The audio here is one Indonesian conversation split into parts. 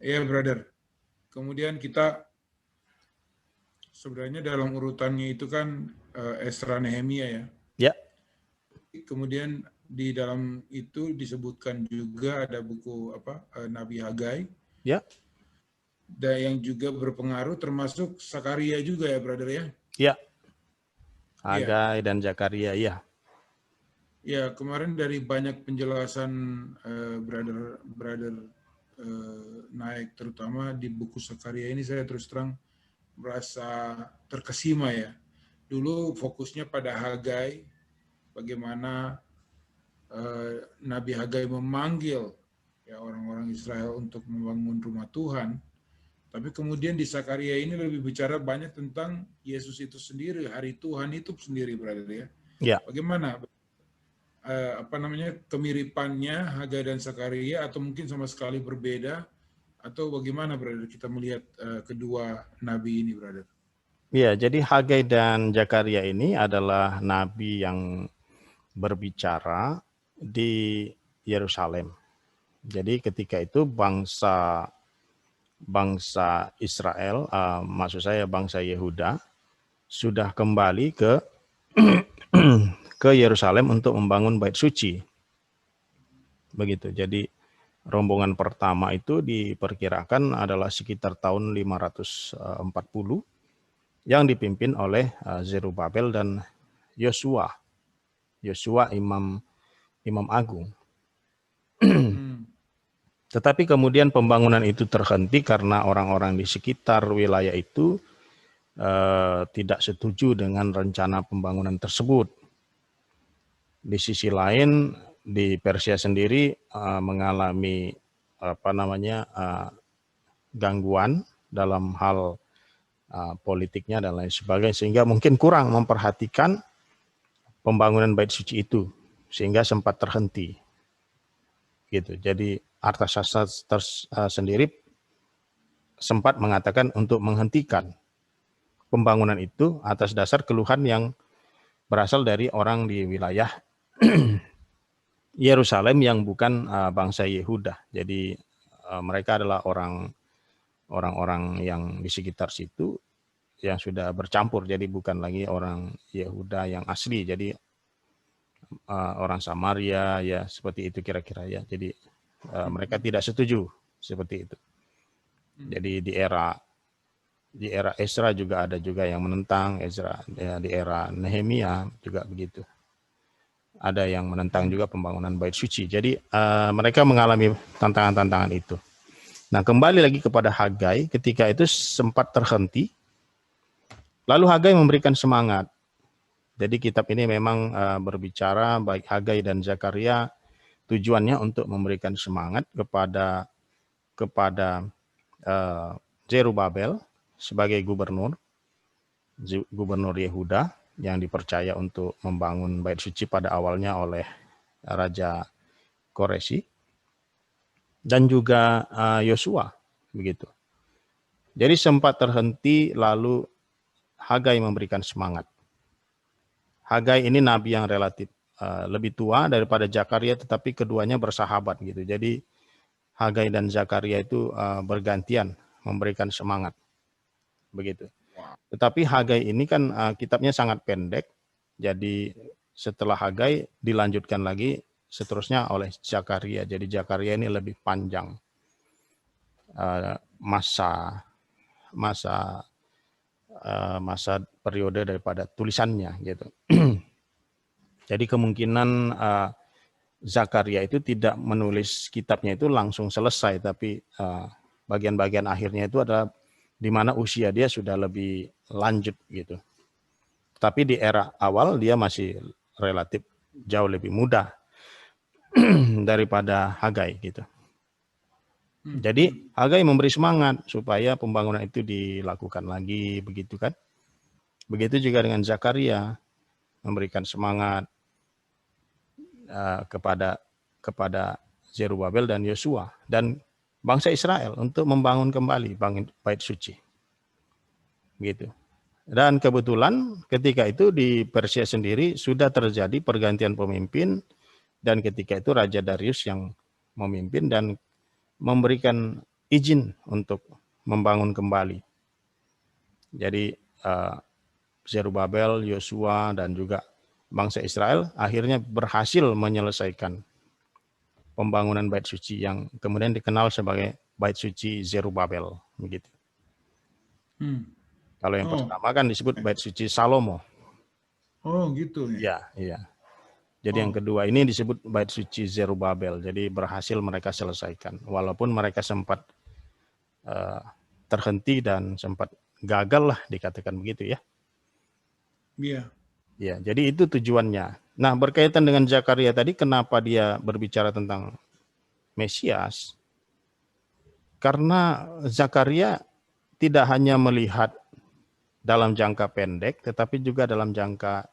Ya, brother. Kemudian kita sebenarnya dalam urutannya itu kan Esra Nehemia ya. Ya. Kemudian di dalam itu disebutkan juga ada buku Nabi Hagai. Ya. Dan yang juga berpengaruh termasuk Sakaria juga ya, brother ya. Ya. Iya. Hagai dan Zakaria, ya. Ya, kemarin dari banyak penjelasan brother naik terutama di buku Sakaria ini saya terus terang merasa terkesima ya. Dulu fokusnya pada Hagai, bagaimana Nabi Hagai memanggil ya orang-orang Israel untuk membangun rumah Tuhan. Tapi kemudian di Sakaria ini lebih bicara banyak tentang Yesus itu sendiri, hari Tuhan itu sendiri, brother ya. Ya. Bagaimana kemiripannya Hagai dan Sakaria, atau mungkin sama sekali berbeda, atau bagaimana, brother, kita melihat kedua nabi ini, brother? Ya, jadi Hagai dan Zakaria ini adalah nabi yang berbicara di Yerusalem. Jadi ketika itu bangsa Israel, maksud saya bangsa Yehuda, sudah kembali ke Yerusalem untuk membangun bait suci. Begitu. Jadi rombongan pertama itu diperkirakan adalah sekitar tahun 540 yang dipimpin oleh Zerubabel dan Yosua. Yosua imam agung. Tetapi kemudian pembangunan itu terhenti karena orang-orang di sekitar wilayah itu tidak setuju dengan rencana pembangunan tersebut. Di sisi lain, di Persia sendiri mengalami gangguan dalam hal politiknya dan lain sebagainya, sehingga mungkin kurang memperhatikan pembangunan bait suci itu, sehingga sempat terhenti. Gitu. Jadi Artasasta sendiri sempat mengatakan untuk menghentikan pembangunan itu atas dasar keluhan yang berasal dari orang di wilayah Yerusalem yang bukan bangsa Yehuda. Jadi mereka adalah orang-orang yang di sekitar situ yang sudah bercampur, jadi bukan lagi orang Yehuda yang asli, jadi orang Samaria ya, seperti itu kira-kira ya. Jadi mereka tidak setuju seperti itu. Jadi di era Ezra juga ada juga yang menentang Ezra, ya, di era Nehemia juga begitu. Ada yang menentang juga pembangunan bait suci. Jadi mereka mengalami tantangan-tantangan itu. Nah, kembali lagi kepada Hagai, ketika itu sempat terhenti. Lalu Hagai memberikan semangat. Jadi kitab ini memang berbicara baik Hagai dan Zakaria, tujuannya untuk memberikan semangat kepada Zerubabel sebagai gubernur Yehuda yang dipercaya untuk membangun bait suci pada awalnya oleh Raja Koresi, dan juga Yosua, begitu. Jadi sempat terhenti, lalu Hagai memberikan semangat. Hagai ini nabi yang relatif lebih tua daripada Zakaria, tetapi keduanya bersahabat gitu. Jadi Hagai dan Zakaria itu bergantian memberikan semangat, begitu. Tetapi Hagai ini kan kitabnya sangat pendek, jadi setelah Hagai dilanjutkan lagi seterusnya oleh Zakaria. Jadi Zakaria ini lebih panjang masa periode daripada tulisannya gitu. Jadi kemungkinan Zakaria itu tidak menulis kitabnya itu langsung selesai, tapi bagian-bagian akhirnya itu adalah di mana usia dia sudah lebih lanjut gitu. Tapi di era awal dia masih relatif jauh lebih muda daripada Hagai gitu. Jadi Hagai memberi semangat supaya pembangunan itu dilakukan lagi, begitu kan? Begitu juga dengan Zakaria, memberikan semangat kepada Zerubabel dan Yosua dan bangsa Israel untuk membangun kembali bait suci. Gitu. Dan kebetulan ketika itu di Persia sendiri sudah terjadi pergantian pemimpin, dan ketika itu Raja Darius yang memimpin dan memberikan izin untuk membangun kembali. Jadi Zerubabel, Yosua, dan juga bangsa Israel akhirnya berhasil menyelesaikan pembangunan bait suci yang kemudian dikenal sebagai bait suci Zerubabel, begitu. Kalau yang pertama kan disebut bait suci Salomo. Oh gitu ya. Iya. Jadi yang kedua ini disebut bait suci Zerubabel. Jadi berhasil mereka selesaikan, walaupun mereka sempat terhenti dan sempat gagal lah, dikatakan begitu ya. Iya. Ya, jadi itu tujuannya. Nah, berkaitan dengan Zakaria tadi, kenapa dia berbicara tentang Mesias? Karena Zakaria tidak hanya melihat dalam jangka pendek, tetapi juga dalam jangka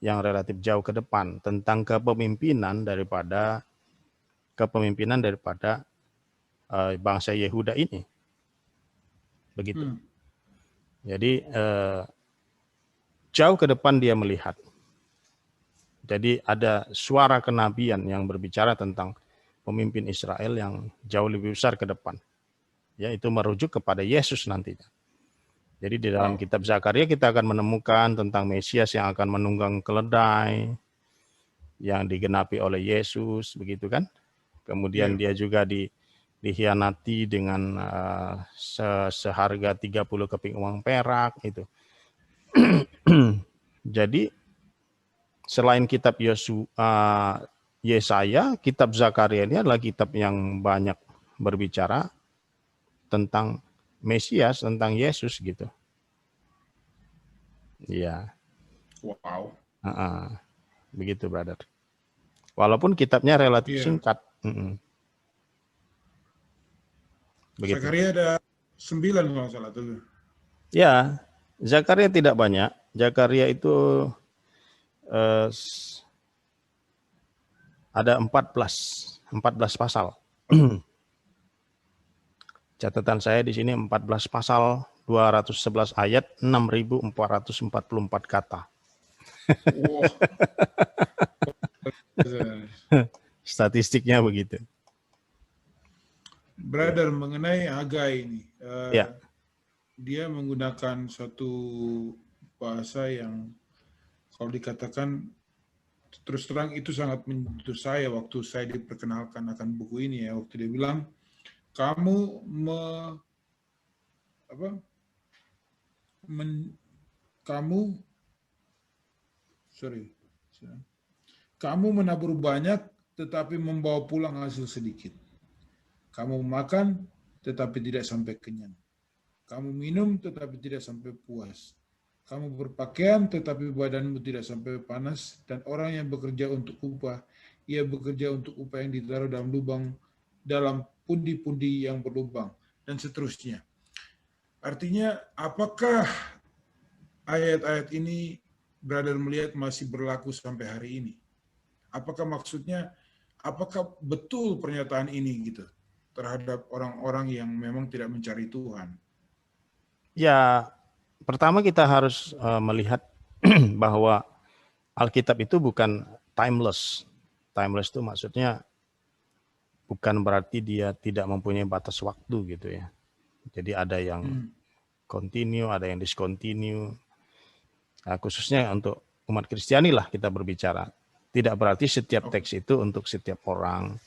yang relatif jauh ke depan tentang kepemimpinan daripada bangsa Yehuda ini. Begitu. Jadi jauh ke depan dia melihat. Jadi ada suara kenabian yang berbicara tentang pemimpin Israel yang jauh lebih besar ke depan. Ya, itu merujuk kepada Yesus nantinya. Jadi di dalam kitab Zakaria kita akan menemukan tentang Mesias yang akan menunggang keledai, yang digenapi oleh Yesus, begitu kan? Kemudian dia juga dihianati dengan seharga 30 keping uang perak itu. Jadi selain kitab Yesaya, kitab Zakaria ini adalah kitab yang banyak berbicara tentang Mesias, tentang Yesus gitu. Iya. Wow. Begitu, brother. Walaupun kitabnya relatif singkat. Begitu. Zakaria ada 9 kalau salah tuh. Ya, Zakaria tidak banyak. Zakaria itu ada 14 pasal. Catatan saya di sini 14 pasal, 211 ayat, 6.444 kata. Wow. Statistiknya begitu. Brother, mengenai Hagai ini, Ya. dia menggunakan satu bahasa yang kalau dikatakan terus terang itu sangat menyentuh saya waktu saya diperkenalkan akan buku ini ya. Waktu dia bilang, kamu kamu menabur banyak tetapi membawa pulang hasil sedikit. Kamu makan tetapi tidak sampai kenyang. Kamu minum tetapi tidak sampai puas. Kamu berpakaian tetapi badanmu tidak sampai panas. Dan orang yang bekerja untuk upah, ia bekerja untuk upah yang ditaruh dalam lubang, dalam pundi-pundi yang berlubang, dan seterusnya. Artinya, apakah ayat-ayat ini brother melihat masih berlaku sampai hari ini? Apakah maksudnya, apakah betul pernyataan ini gitu terhadap orang-orang yang memang tidak mencari Tuhan? Ya, pertama kita harus melihat bahwa Alkitab itu bukan timeless. Timeless itu maksudnya bukan berarti dia tidak mempunyai batas waktu gitu ya. Jadi ada yang continue, ada yang discontinue. Nah, khususnya untuk umat Kristiani lah kita berbicara. Tidak berarti setiap teks itu untuk setiap orang.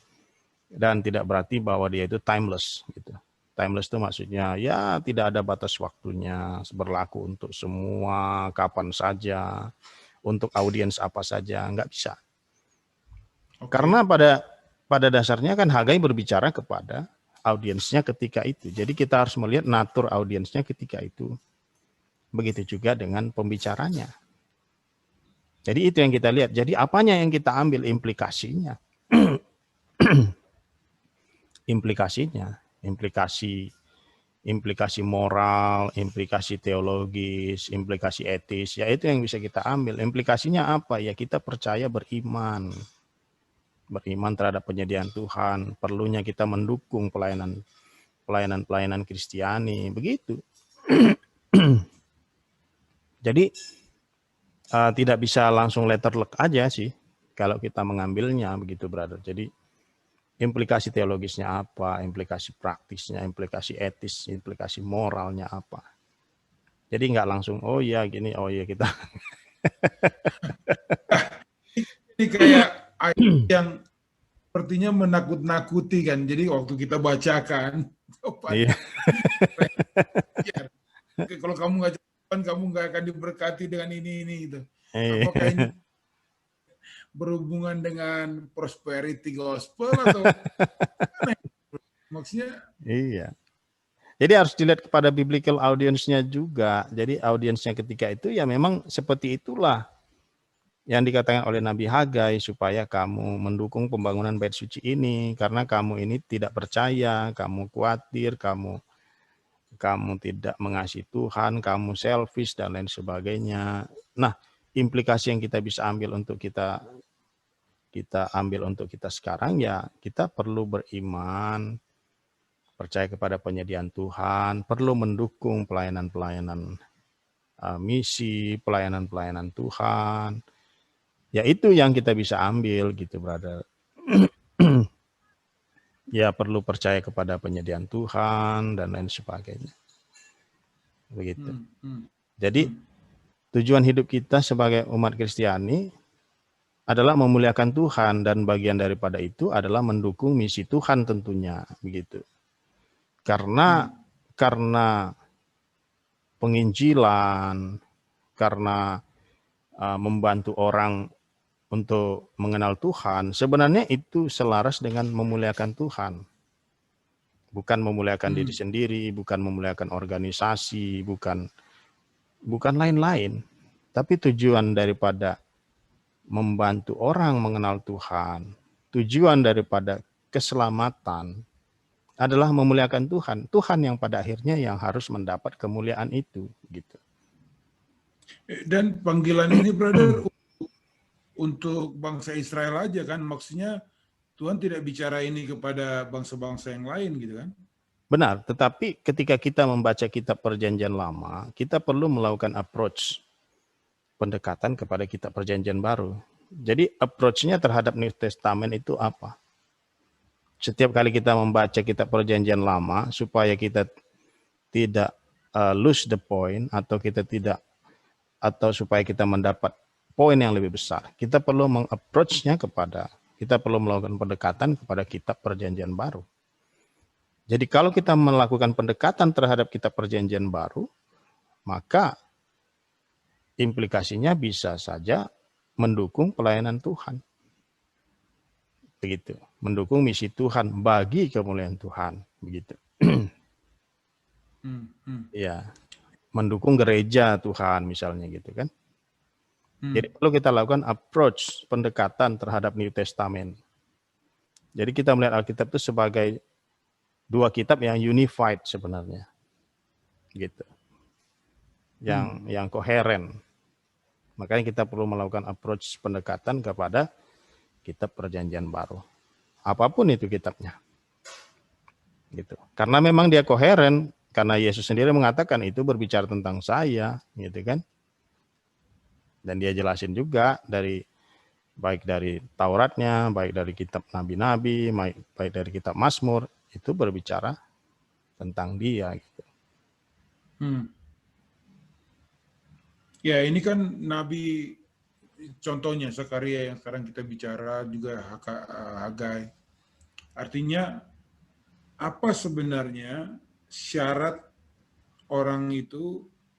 Dan tidak berarti bahwa dia itu timeless gitu. Timeless itu maksudnya ya tidak ada batas waktunya, berlaku untuk semua, kapan saja, untuk audiens apa saja, nggak bisa. Karena pada dasarnya kan Hagai berbicara kepada audiensnya ketika itu. Jadi kita harus melihat natur audiensnya ketika itu. Begitu juga dengan pembicaranya. Jadi itu yang kita lihat. Jadi apanya yang kita ambil implikasinya? Implikasi moral, implikasi teologis, implikasi etis, ya itu yang bisa kita ambil. Implikasinya apa? Ya kita percaya beriman terhadap penyediaan Tuhan, perlunya kita mendukung pelayanan Kristiani, begitu. Jadi tidak bisa langsung letter luck aja sih kalau kita mengambilnya begitu, brother. Jadi implikasi teologisnya apa, implikasi praktisnya, implikasi etis, implikasi moralnya apa. Jadi nggak langsung, oh ya gini, oh ya kita. Ini kayak ayat yang sepertinya menakut-nakuti kan. Jadi waktu kita bacakan Iya. kepada biar, oke, kalau kamu nggak jalan, kamu nggak akan diberkati dengan ini gitu. Apakah ini berhubungan dengan prosperity gospel atau mana? Maksudnya? Iya. Jadi harus dilihat kepada biblical audience-nya juga. Jadi audiensnya ketika itu ya memang seperti itulah yang dikatakan oleh Nabi Hagai, supaya kamu mendukung pembangunan bait suci ini karena kamu ini tidak percaya, kamu khawatir, kamu tidak mengasihi Tuhan, kamu selfish dan lain sebagainya. Nah, implikasi yang kita bisa ambil untuk kita sekarang ya, kita perlu beriman, percaya kepada penyediaan Tuhan, perlu mendukung pelayanan-pelayanan misi, pelayanan-pelayanan Tuhan. Ya itu yang kita bisa ambil gitu, brother. Ya perlu percaya kepada penyediaan Tuhan dan lain sebagainya. Begitu. Jadi tujuan hidup kita sebagai umat Kristiani adalah memuliakan Tuhan, dan bagian daripada itu adalah mendukung misi Tuhan tentunya, begitu. Karena penginjilan, karena membantu orang untuk mengenal Tuhan, sebenarnya itu selaras dengan memuliakan Tuhan. Bukan memuliakan diri sendiri, bukan memuliakan organisasi, bukan lain-lain. Tapi tujuan daripada membantu orang mengenal Tuhan, tujuan daripada keselamatan adalah memuliakan Tuhan. Tuhan yang pada akhirnya yang harus mendapat kemuliaan itu, gitu. Dan panggilan ini, brother, untuk bangsa Israel aja kan, maksudnya Tuhan tidak bicara ini kepada bangsa-bangsa yang lain gitu kan? Benar, tetapi ketika kita membaca kitab Perjanjian Lama, kita perlu melakukan approach pendekatan kepada kitab Perjanjian Baru. Jadi approach-nya terhadap New Testament itu apa? Setiap kali kita membaca kitab Perjanjian Lama, supaya kita tidak lose the point, atau supaya kita mendapat poin yang lebih besar, kita perlu mengapproach-nya kita perlu melakukan pendekatan kepada kitab Perjanjian Baru. Jadi kalau kita melakukan pendekatan terhadap kitab Perjanjian Baru, maka implikasinya bisa saja mendukung pelayanan Tuhan. Begitu, mendukung misi Tuhan bagi kemuliaan Tuhan, begitu. Ya, mendukung gereja Tuhan misalnya gitu kan. Jadi perlu kita lakukan approach pendekatan terhadap New Testament. Jadi kita melihat Alkitab itu sebagai dua kitab yang unified sebenarnya, gitu, yang koheren. Makanya kita perlu melakukan approach pendekatan kepada kitab Perjanjian Baru, apapun itu kitabnya, gitu. Karena memang dia koheren, karena Yesus sendiri mengatakan itu berbicara tentang saya, gitu kan. Dan dia jelasin juga baik dari Tauratnya, baik dari kitab nabi-nabi, baik dari kitab Mazmur, itu berbicara tentang dia, gitu. Ya ini kan nabi, contohnya Zakaria yang sekarang kita bicara, juga Hagai. Artinya apa sebenarnya syarat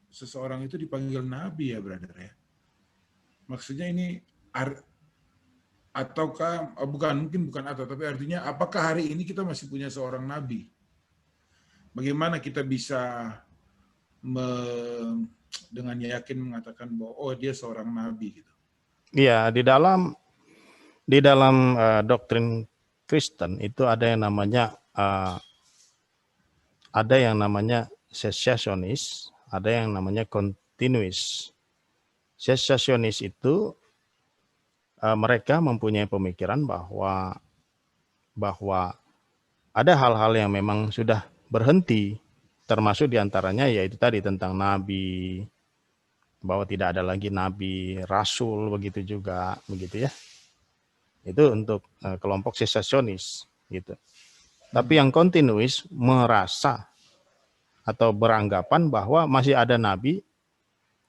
seseorang itu dipanggil nabi ya, brother ya? Maksudnya ini ataukah mungkin bukan tapi artinya apakah hari ini kita masih punya seorang nabi? Bagaimana kita bisa dengan yakin mengatakan bahwa dia seorang nabi gitu? Iya, di dalam doktrin Kristen itu ada yang namanya cessationist, ada yang namanya continuous. Cessationist itu mereka mempunyai pemikiran bahwa ada hal-hal yang memang sudah berhenti, termasuk diantaranya yaitu tadi tentang nabi, bahwa tidak ada lagi nabi, rasul, begitu juga, begitu ya. Itu untuk kelompok sesasionis. gitu. Tapi yang kontinuis merasa atau beranggapan bahwa masih ada nabi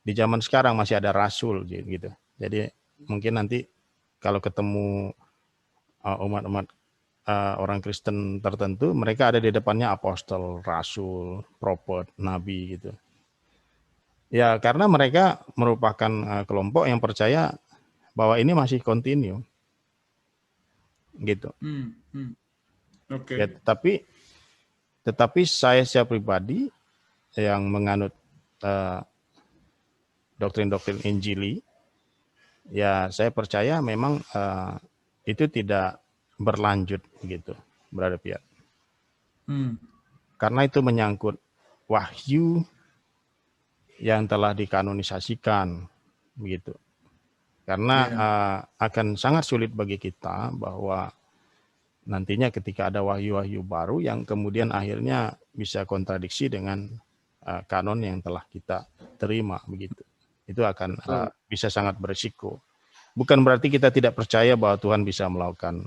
di zaman sekarang, masih ada rasul gitu. Jadi mungkin nanti kalau ketemu umat-umat orang Kristen tertentu, mereka ada di depannya apostol, rasul, prophet, nabi gitu. Ya karena mereka merupakan kelompok yang percaya bahwa ini masih kontinu gitu. Oke. Ya, tetapi saya secara pribadi yang menganut doktrin-doktrin Injili, ya saya percaya memang itu tidak berlanjut gitu, Brother Piat. Karena itu menyangkut wahyu yang telah dikanonisasikan begitu. Karena akan sangat sulit bagi kita bahwa nantinya ketika ada wahyu-wahyu baru yang kemudian akhirnya bisa kontradiksi dengan kanon yang telah kita terima begitu. Itu akan bisa sangat berisiko. Bukan berarti kita tidak percaya bahwa Tuhan bisa melakukan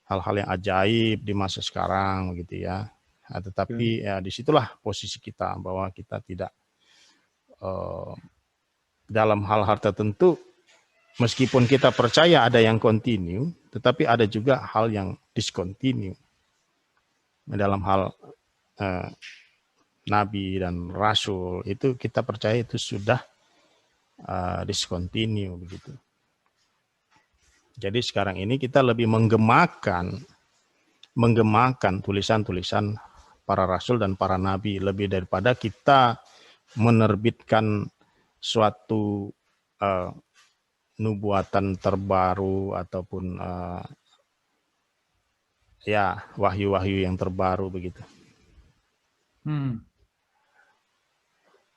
hal-hal yang ajaib di masa sekarang gitu ya. Tetapi ya disitulah posisi kita bahwa kita tidak dalam hal-hal tertentu, meskipun kita percaya ada yang kontinu, tetapi ada juga hal yang diskontinu. Dalam hal nabi dan rasul itu kita percaya itu sudah diskontinu begitu. Jadi sekarang ini kita lebih menggemakan tulisan-tulisan para rasul dan para nabi lebih daripada kita menerbitkan suatu nubuatan terbaru ataupun ya wahyu-wahyu yang terbaru begitu.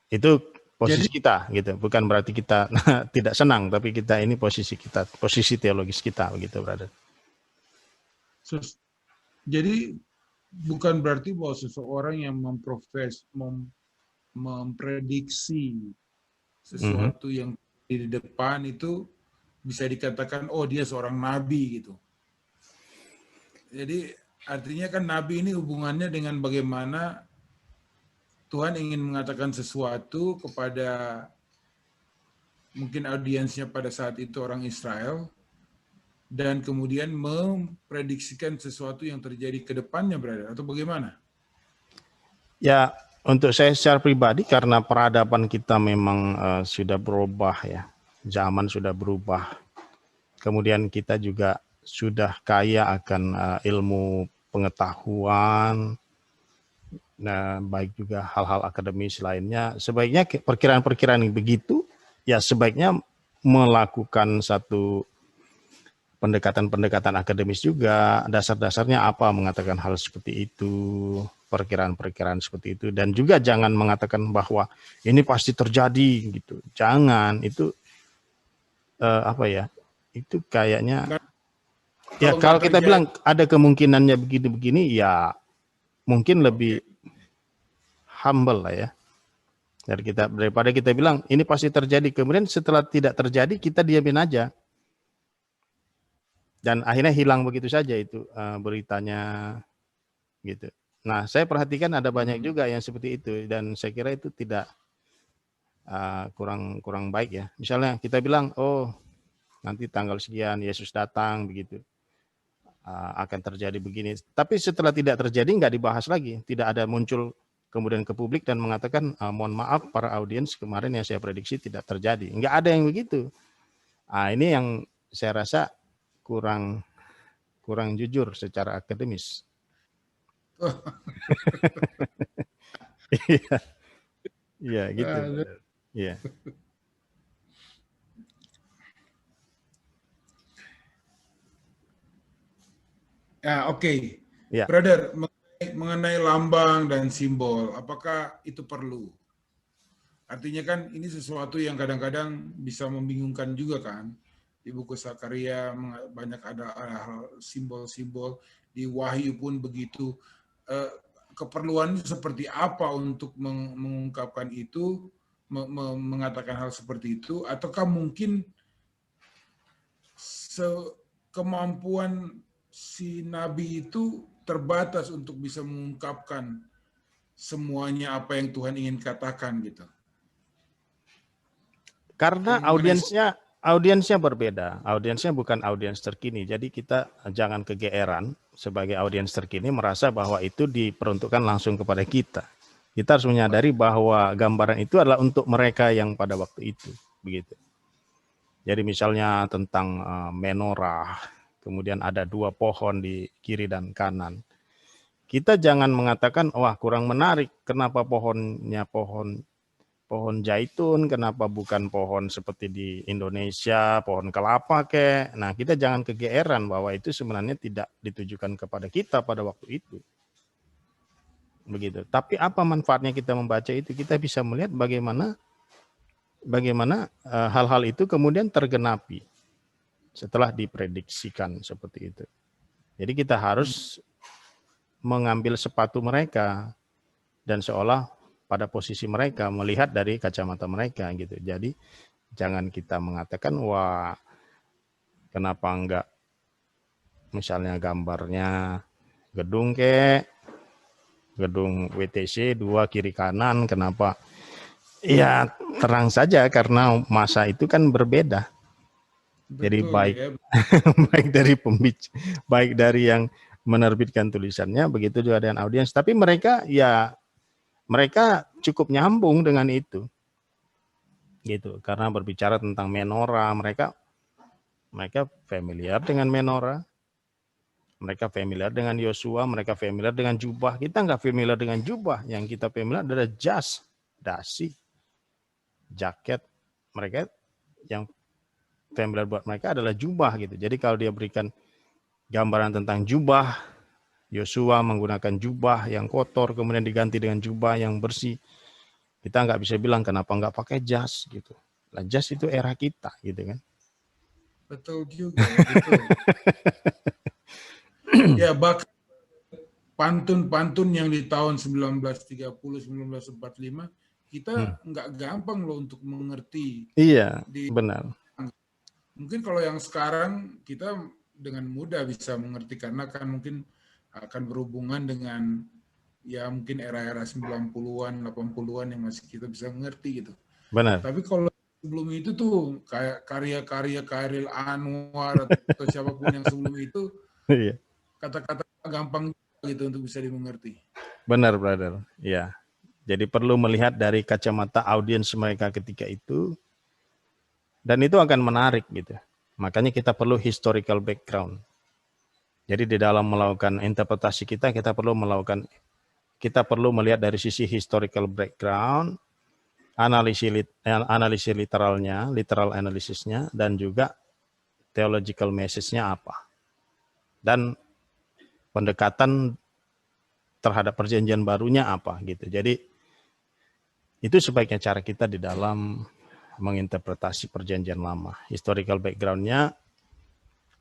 Itu posisi kita gitu, bukan berarti kita tidak senang, tapi kita ini posisi kita, posisi teologis kita begitu, brother. Jadi bukan berarti bahwa seseorang yang memprediksi sesuatu yang di depan itu bisa dikatakan oh dia seorang nabi gitu. Jadi artinya kan nabi ini hubungannya dengan bagaimana Tuhan ingin mengatakan sesuatu kepada mungkin audiensnya pada saat itu orang Israel dan kemudian memprediksikan sesuatu yang terjadi ke depannya, brother, atau bagaimana? Ya, untuk saya secara pribadi karena peradaban kita memang sudah berubah ya. Zaman sudah berubah. Kemudian kita juga sudah kaya akan ilmu pengetahuan, nah, baik juga hal-hal akademis lainnya. Sebaiknya perkiraan-perkiraan yang begitu, ya sebaiknya melakukan satu pendekatan-pendekatan akademis juga, dasar-dasarnya apa mengatakan hal seperti itu, perkiraan-perkiraan seperti itu, dan juga jangan mengatakan bahwa ini pasti terjadi gitu. Jangan, itu apa ya? Itu kayaknya ya kalau kita bilang ada kemungkinannya begini-begini, ya mungkin lebih humble lah ya. Daripada kita bilang ini pasti terjadi, kemudian setelah tidak terjadi kita diamin aja. Dan akhirnya hilang begitu saja itu beritanya gitu. Nah, saya perhatikan ada banyak juga yang seperti itu dan saya kira itu tidak kurang baik ya. Misalnya kita bilang, oh nanti tanggal sekian Yesus datang begitu, akan terjadi begini. Tapi setelah tidak terjadi nggak dibahas lagi, tidak ada muncul kemudian ke publik dan mengatakan mohon maaf para audiens kemarin yang saya prediksi tidak terjadi. Nggak ada yang begitu. Ini yang saya rasa kurang jujur secara akademis. Iya, gitu. Iya. Ya, oke. Ya. Brother, mengenai lambang dan simbol, apakah itu perlu? Artinya kan ini sesuatu yang kadang-kadang bisa membingungkan juga kan. Di buku Sakaria banyak ada hal simbol-simbol, di Wahyu pun begitu. Keperluannya seperti apa untuk mengungkapkan itu, mengatakan hal seperti itu, ataukah mungkin kemampuan si nabi itu terbatas untuk bisa mengungkapkan semuanya apa yang Tuhan ingin katakan gitu. Karena Mengenai audiensnya berbeda. Audiensnya bukan audiens terkini. Jadi kita jangan kegeeran sebagai audiens terkini merasa bahwa itu diperuntukkan langsung kepada kita. Kita harus menyadari bahwa gambaran itu adalah untuk mereka yang pada waktu itu, begitu. Jadi misalnya tentang menorah, kemudian ada 2 pohon di kiri dan kanan. Kita jangan mengatakan, wah kurang menarik, kenapa pohonnya pohon zaitun, kenapa bukan pohon seperti di Indonesia, pohon kelapa kek. Nah, kita jangan kegeeran bahwa itu sebenarnya tidak ditujukan kepada kita pada waktu itu. Begitu. Tapi apa manfaatnya kita membaca itu? Kita bisa melihat bagaimana hal-hal itu kemudian tergenapi setelah diprediksikan seperti itu. Jadi kita harus mengambil sepatu mereka dan seolah pada posisi mereka melihat dari kacamata mereka gitu. Jadi jangan kita mengatakan wah kenapa enggak misalnya gambarnya gedung gedung WTC 2 kiri kanan, kenapa? Ya terang saja karena masa itu kan berbeda. Jadi baik ya. baik dari yang menerbitkan tulisannya, begitu juga dengan audiens. Tapi mereka cukup nyambung dengan itu, gitu. Karena berbicara tentang menorah, mereka familiar dengan menorah, mereka familiar dengan Yosua, mereka familiar dengan jubah. Kita nggak familiar dengan jubah, yang kita familiar adalah jas, dasi, jaket. Mereka yang familiar buat mereka adalah jubah gitu. Jadi kalau dia berikan gambaran tentang jubah, Yosua menggunakan jubah yang kotor kemudian diganti dengan jubah yang bersih, kita nggak bisa bilang kenapa nggak pakai jas gitu. Nah, jas itu era kita gitu kan. Betul juga ya, betul. Ya bahkan pantun-pantun yang di tahun 1930-1945 kita nggak gampang loh untuk mengerti. Iya, benar. Mungkin kalau yang sekarang kita dengan mudah bisa mengerti karena kan mungkin akan berhubungan dengan ya mungkin era-era 90-an, 80-an yang masih kita bisa mengerti gitu. Benar. Tapi kalau sebelum itu tuh kayak karya-karya Chairil Anwar atau siapapun yang sebelum itu Iya. kata-kata gampang gitu untuk bisa dimengerti. Benar, brother. Ya. Jadi perlu melihat dari kacamata audiens mereka ketika itu, dan itu akan menarik gitu. Makanya kita perlu historical background. Jadi di dalam melakukan interpretasi kita perlu melihat dari sisi historical background, analisis literalnya, literal analisisnya, dan juga theological message-nya apa. Dan pendekatan terhadap perjanjian barunya apa gitu. Jadi itu sebaiknya cara kita di dalam menginterpretasi perjanjian lama. Historical background-nya,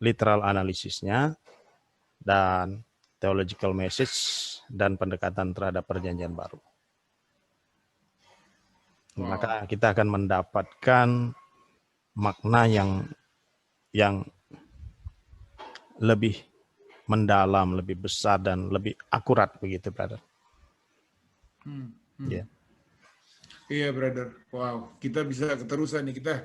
literal analisisnya, dan theological message dan pendekatan terhadap perjanjian baru. Wow. Maka kita akan mendapatkan makna yang lebih mendalam, lebih besar, dan lebih akurat begitu, brother. Yeah. Iya, brother. Wow, kita bisa keterusan nih. Kita